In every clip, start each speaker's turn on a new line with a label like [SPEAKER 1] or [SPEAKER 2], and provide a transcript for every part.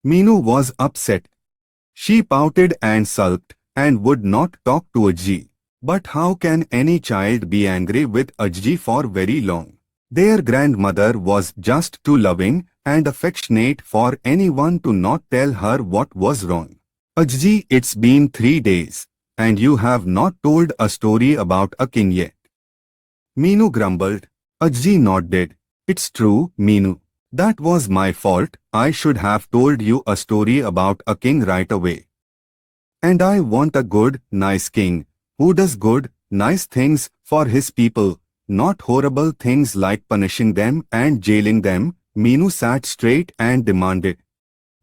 [SPEAKER 1] Meenu was upset. She pouted and sulked and would not talk to Ajji. But how can any child be angry with Ajji for very long? Their grandmother was just too loving and affectionate for anyone to not tell her what was wrong. Ajji, it's been 3 days, and you have not told a story about a king yet. Meenu grumbled. Ajji nodded. It's true, Meenu. That was my fault. I should have told you a story about a king right away. And I want a good, nice king, who does good, nice things for his people, not horrible things like punishing them and jailing them. Meenu sat straight and demanded.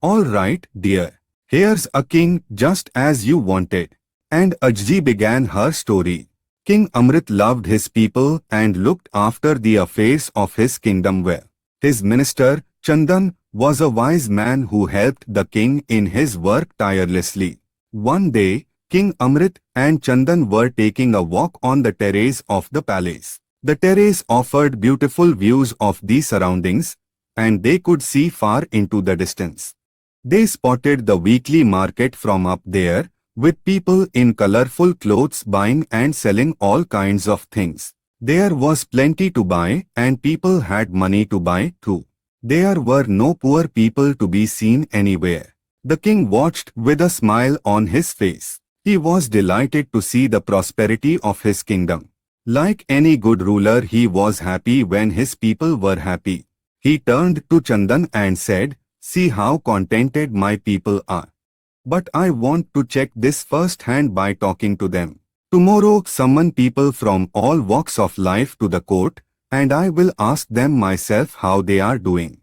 [SPEAKER 1] All right, dear. Here's a king just as you wanted. And Ajji began her story. King Amrit loved his people and looked after the affairs of his kingdom well. His minister, Chandan, was a wise man who helped the king in his work tirelessly. One day, King Amrit and Chandan were taking a walk on the terrace of the palace. The terrace offered beautiful views of the surroundings, and they could see far into the distance. They spotted the weekly market from up there, with people in colorful clothes buying and selling all kinds of things. There was plenty to buy, and people had money to buy too. There were no poor people to be seen anywhere. The king watched with a smile on his face. He was delighted to see the prosperity of his kingdom. Like any good ruler, he was happy when his people were happy. He turned to Chandan and said, "See how contented my people are. But I want to check this firsthand by talking to them. Tomorrow summon people from all walks of life to the court, and I will ask them myself how they are doing."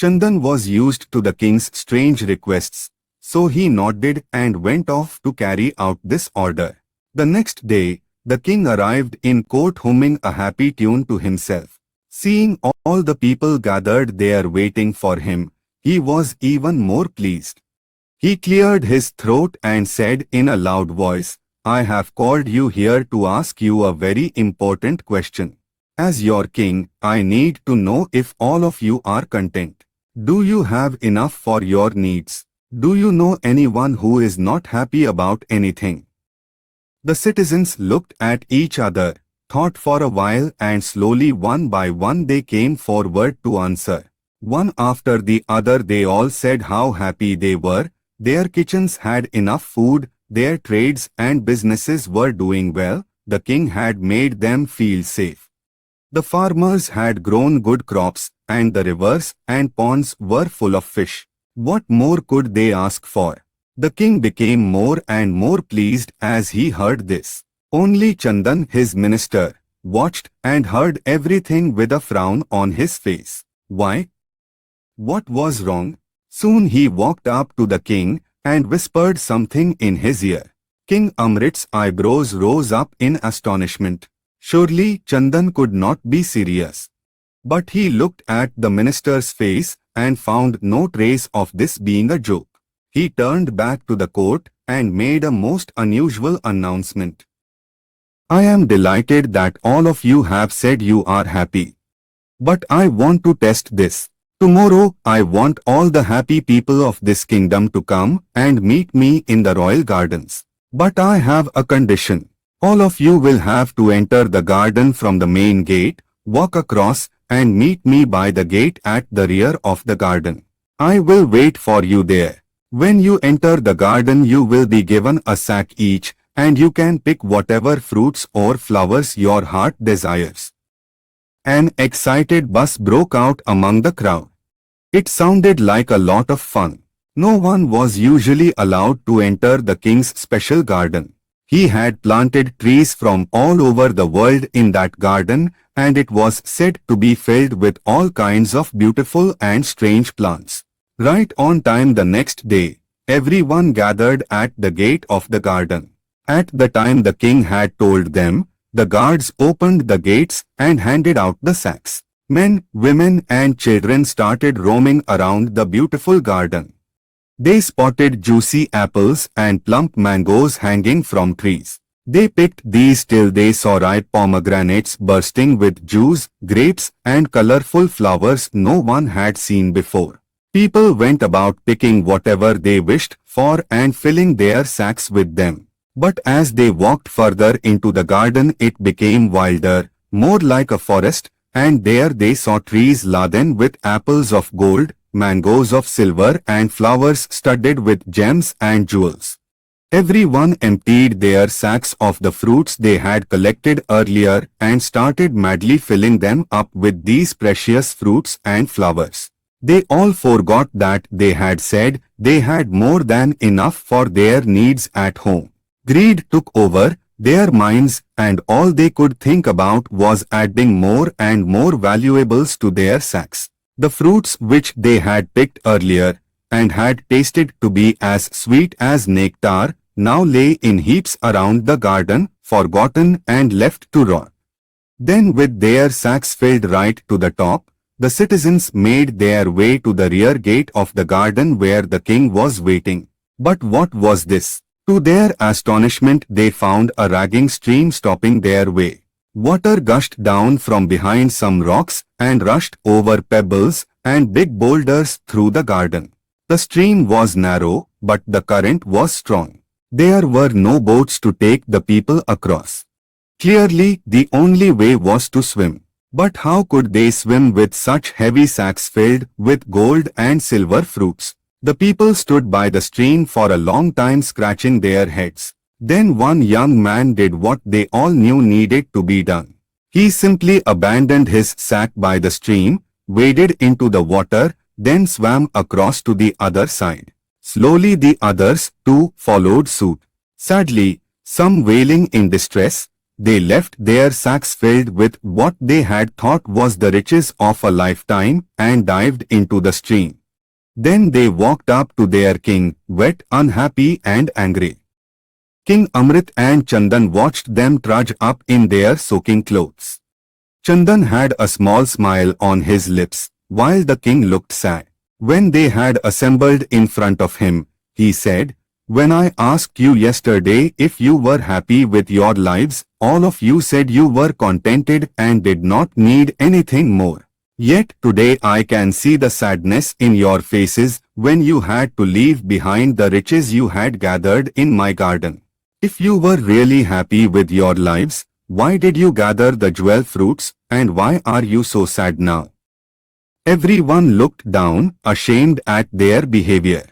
[SPEAKER 1] Chandan was used to the king's strange requests, so he nodded and went off to carry out this order. The next day, the king arrived in court humming a happy tune to himself. Seeing all the people gathered there waiting for him, he was even more pleased. He cleared his throat and said in a loud voice, "I have called you here to ask you a very important question. As your king, I need to know if all of you are content. Do you have enough for your needs? Do you know anyone who is not happy about anything?" The citizens looked at each other, thought for a while, and slowly one by one they came forward to answer. One after the other they all said how happy they were. Their kitchens had enough food, their trades and businesses were doing well, the king had made them feel safe. The farmers had grown good crops, and the rivers and ponds were full of fish. What more could they ask for? The king became more and more pleased as he heard this. Only Chandan, his minister, watched and heard everything with a frown on his face. Why? What was wrong? Soon he walked up to the king and whispered something in his ear. King Amrit's eyebrows rose up in astonishment. Surely Chandan could not be serious. But he looked at the minister's face and found no trace of this being a joke. He turned back to the court and made a most unusual announcement. "I am delighted that all of you have said you are happy. But I want to test this. Tomorrow I want all the happy people of this kingdom to come and meet me in the royal gardens. But I have a condition. All of you will have to enter the garden from the main gate, walk across, and meet me by the gate at the rear of the garden. I will wait for you there. When you enter the garden you will be given a sack each, and you can pick whatever fruits or flowers your heart desires." An excited buzz broke out among the crowd. It sounded like a lot of fun. No one was usually allowed to enter the king's special garden. He had planted trees from all over the world in that garden, and it was said to be filled with all kinds of beautiful and strange plants. Right on time the next day, everyone gathered at the gate of the garden. At the time the king had told them, the guards opened the gates and handed out the sacks. Men, women and children started roaming around the beautiful garden. They spotted juicy apples and plump mangoes hanging from trees. They picked these till they saw ripe pomegranates bursting with juice, grapes and colorful flowers no one had seen before. People went about picking whatever they wished for and filling their sacks with them. But as they walked further into the garden, it became wilder, more like a forest, and there they saw trees laden with apples of gold, mangoes of silver, and flowers studded with gems and jewels. Everyone emptied their sacks of the fruits they had collected earlier and started madly filling them up with these precious fruits and flowers. They all forgot that they had said they had more than enough for their needs at home. Greed took over their minds, and all they could think about was adding more and more valuables to their sacks. The fruits which they had picked earlier and had tasted to be as sweet as nectar now lay in heaps around the garden, forgotten and left to rot. Then, with their sacks filled right to the top, the citizens made their way to the rear gate of the garden where the king was waiting. But what was this? To their astonishment, they found a raging stream stopping their way. Water gushed down from behind some rocks and rushed over pebbles and big boulders through the garden. The stream was narrow, but the current was strong. There were no boats to take the people across. Clearly, the only way was to swim. But how could they swim with such heavy sacks filled with gold and silver fruits? The people stood by the stream for a long time scratching their heads. Then one young man did what they all knew needed to be done. He simply abandoned his sack by the stream, waded into the water, then swam across to the other side. Slowly the others, too, followed suit. Sadly, some wailing in distress, they left their sacks filled with what they had thought was the riches of a lifetime and dived into the stream. Then they walked up to their king, wet, unhappy and angry. King Amrit and Chandan watched them trudge up in their soaking clothes. Chandan had a small smile on his lips, while the king looked sad. When they had assembled in front of him, he said, "When I asked you yesterday if you were happy with your lives, all of you said you were contented and did not need anything more. Yet today I can see the sadness in your faces when you had to leave behind the riches you had gathered in my garden. If you were really happy with your lives, why did you gather the jewel fruits, and why are you so sad now?" Everyone looked down, ashamed at their behavior.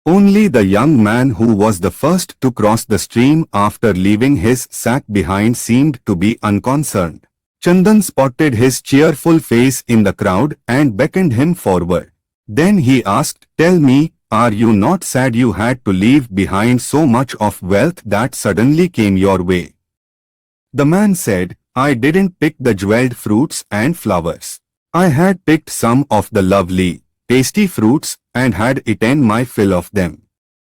[SPEAKER 1] Only the young man who was the first to cross the stream after leaving his sack behind seemed to be unconcerned. Chandan spotted his cheerful face in the crowd and beckoned him forward. Then he asked, "Tell me, are you not sad you had to leave behind so much of wealth that suddenly came your way?" The man said, "I didn't pick the jeweled fruits and flowers. I had picked some of the lovely, tasty fruits and had eaten my fill of them.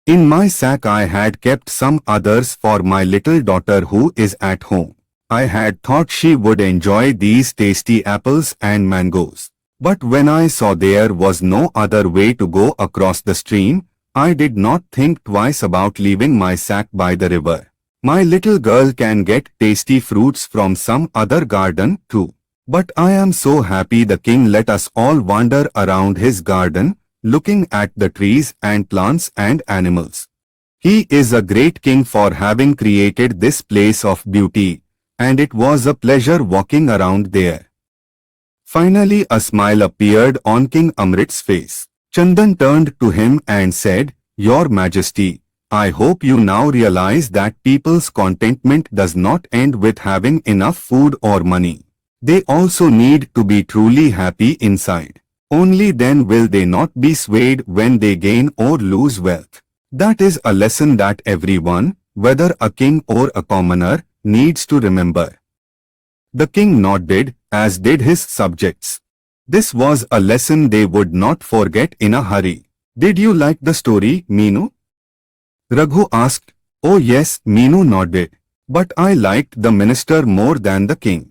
[SPEAKER 1] In my sack I had kept some others for my little daughter who is at home. I had thought she would enjoy these tasty apples and mangoes. But when I saw there was no other way to go across the stream, I did not think twice about leaving my sack by the river. My little girl can get tasty fruits from some other garden too. But I am so happy the king let us all wander around his garden, looking at the trees and plants and animals. He is a great king for having created this place of beauty, and it was a pleasure walking around there." Finally a smile appeared on King Amrit's face. Chandan turned to him and said, "Your Majesty, I hope you now realize that people's contentment does not end with having enough food or money. They also need to be truly happy inside. Only then will they not be swayed when they gain or lose wealth. That is a lesson that everyone, whether a king or a commoner, needs to remember." The king nodded, as did his subjects. This was a lesson they would not forget in a hurry. "Did you like the story, Meenu?" Raghu asked. "Oh yes," Meenu nodded. "But I liked the minister more than the king."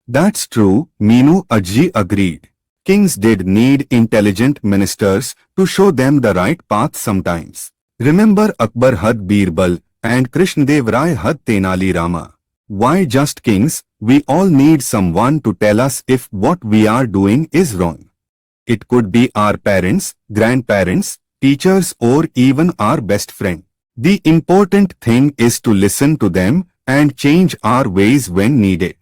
[SPEAKER 1] "That's true," Meenu Ajji agreed. "Kings did need intelligent ministers to show them the right path sometimes. Remember Akbar had Birbal and Krishnadev Rai had Tenali Rama. Why just kings? We all need someone to tell us if what we are doing is wrong." It could be our parents, grandparents, teachers, or even our best friend. The important thing is to listen to them and change our ways when needed.